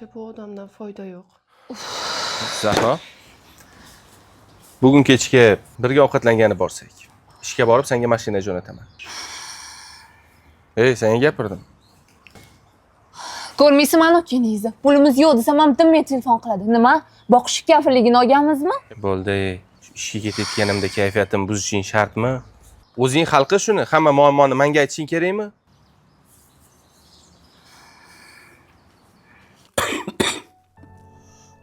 Menimcha bu odamdan foyda yo'q. Zahro. Bugun kechga birga ovqatlangani borsak. Ishga borib senga mashina jo'nataman. Senga gapirdim. Ko'rmaysizmi anochiningizni? Pulimiz yo'q desam ham menga telefon qiladi. Nima? Boqish kafilligini olganmizmi? Bo'ldi. Ishga ketayotganimda kayfiyatimni buzishing shartmi? O'zing hal qil shuni. Hamma muammoni menga aytishing kerakmi?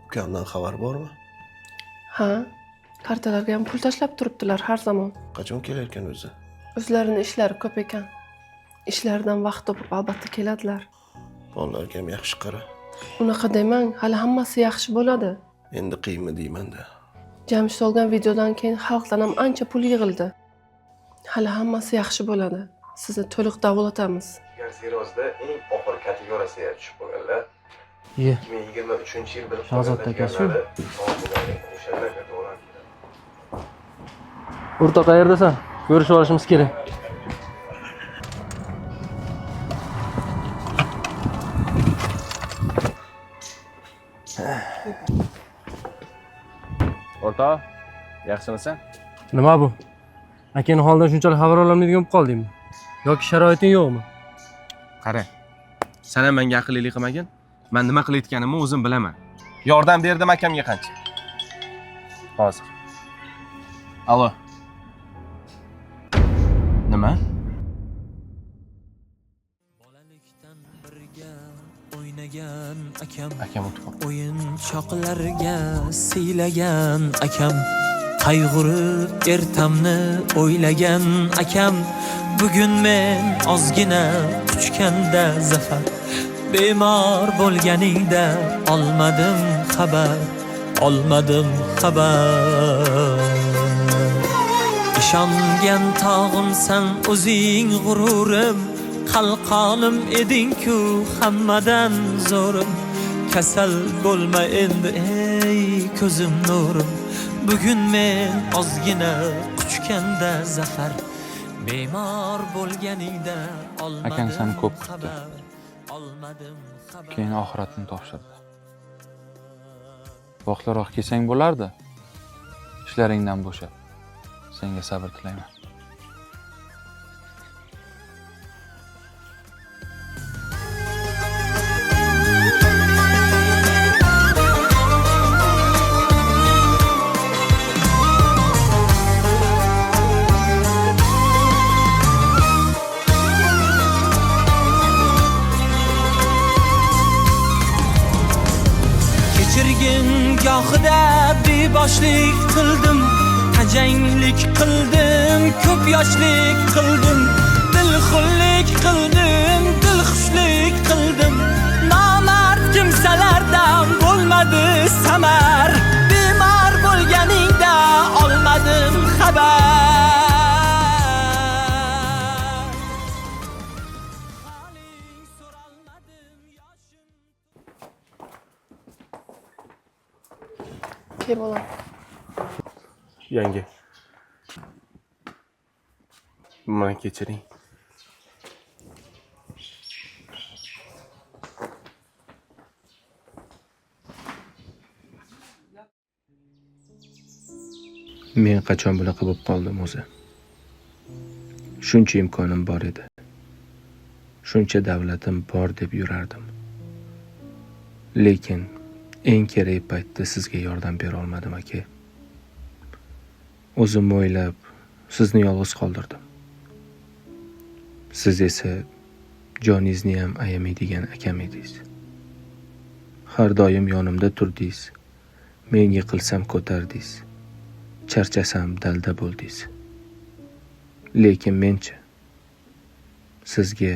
Ukamdan xabar bormi? Ha? Kartalarga ham pul tashlab turibdilar har zamon. Qachon kelar ekan o'zi? O'zlarining ishlari ko'p ekan. Ishlaridan vaqt topib albatta keladilar. Bolalarga ham yaxshi qara. Unaqa demang, hali hammasi yaxshi bo'ladi. Endi qiyinmi deyman-da. Jamshid olgan videodan keyin xalqdan ham ancha pul yig'ildi. Hali hammasi yaxshi bo'ladi. Sizni to'liq davolatamiz. Sirozda eng oxir kategoriyasiga tushib qolganlar. 2023-yil bir Shahzod akasi. o'shalarga to'g'ri keladi. O'rtoq qayerdasan? Ko'rishib olishimiz kerak. O'rtoq, yaxshimisan? Nima bu? Akaning holidan shunchalik xabar ololmaydigan bo'lib qoldingmi? Yoki sharoiting yo'qmi? Qara. Sen ham menga aqllilik qilmagin. Men nima qilayotganimni o'zim bilaman. Yordam berdim akamga qancha. Hozir. Alo. Nima? Bolalikdan birga o'ynagan akam, Akam o'tib qoldi. o'yinchoqlarga siylagan akam, qayg'urib ertamni o'ylagan akam, bugun men ozgina quchganda zafar, bemor bo'lganingda olmadim xabar. Ishongan tog'imsan o'zing g'ururim, qalqonim eding-ku hammadan zo'rim. Kasal bo'lma endi ey ko'zim nurim, bugun men ozgina quchganda zafar, bemor bo'lganingda olmadim. Akang seni ko'p kutdi. Olmadim xabar. Keyin oxiratini topshirdi. Vaqtliroq kelsang bo'lardi. Ishlaringdan bo'shab. Senga sabr tilayman. Kechirgin gohida beboshlik qildim, tajanglik qildim, ko'p yoshlik qildim, dilxunlik qildim, dilxushlik qildim. Nomard kimsalardan bo'lmadi samar, bemor bo'lganingda olmadim xabar. Haling so'ralmadim yoshim. Ke bolam. Yangi. Meni kechiring. Men qachon bunaqa bo'lib qoldim o'zi? Shuncha imkonim bor edi. Shuncha davlatim bor deb yurardim. Lekin eng kerak paytda sizga yordam bera olmadim aka. O'zim o'ylab sizni yolg'iz qoldirdim. Siz esa joningizni ham ayamaydigan akam edingiz. Har doim yonimda turdingiz. Men yiqilsam ko'tardingiz. Charchasam dalda bo'ldingiz. Lekin menchi sizga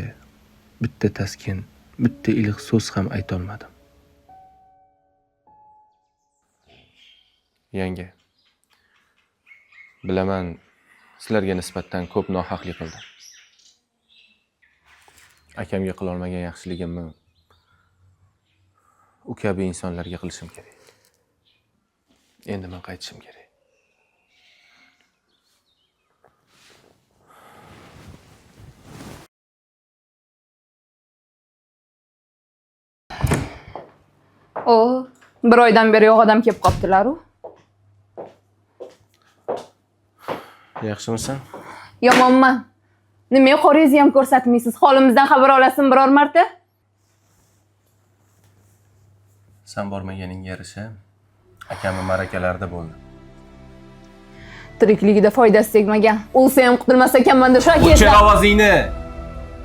bitta taskin, bitta iliq so'z ham ayta olmadim. Yangi. Bilaman, sizlarga nisbatan ko'p nohaqlik qildim. Akamga qila olmagan yaxshiligimni u kabi insonlarga qilishim kerak. Endi men qaytishim kerak. O, bir oydan beri yo'q odam kelib qopdilar-u. Yaxshimisan? Yomonman. Nimaga qoringizni ham ko'rsatmaysiz? Holimizdan xabar olasizmi biror marta? Sen bormaganingga yarasha akamni ma'rakalarida bo'ldi. Tirikligida foydasi tegmagan. O'lsa ham qutulmas ekanman-da shu O'chir akangizdan. ovozingni.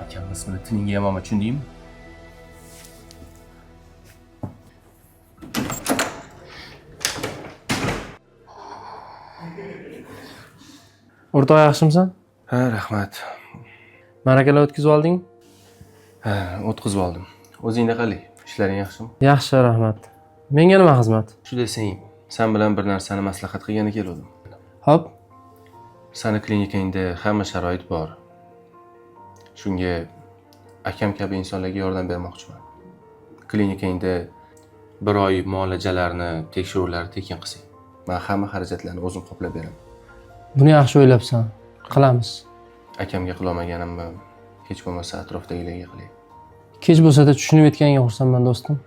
Akamni ismini tilingga yomon tushundingmi? O'rtoq yaxshimisan? Ha, rahmat. Ma'rakalar o'tkazib oldingmi? Ha, o'tkazib oldim. O'zingda qalay? Ishlaring yaxshimi? Yaxshi, rahmat. Menga nima xizmat? Shu desang, sen bilan bir narsani maslahat qilgani keldim. Hop, Sani klinikangda hamma sharoit bor. Shunga akam kabi insonlarga yordam bermoqchiman. Klinikangda bir oy muolajalarni, tekshiruvlarni tekin qilsang, men hamma xarajatlarni o'zim qoplab beraman. buni yaxshi o'ylabsan. Qilamiz. Akamga qilolmaganimni hech bo'lmasa atrofdagilarga qilay. Kech bo'lsa-da tushunib yetganiga xursandman do'stim.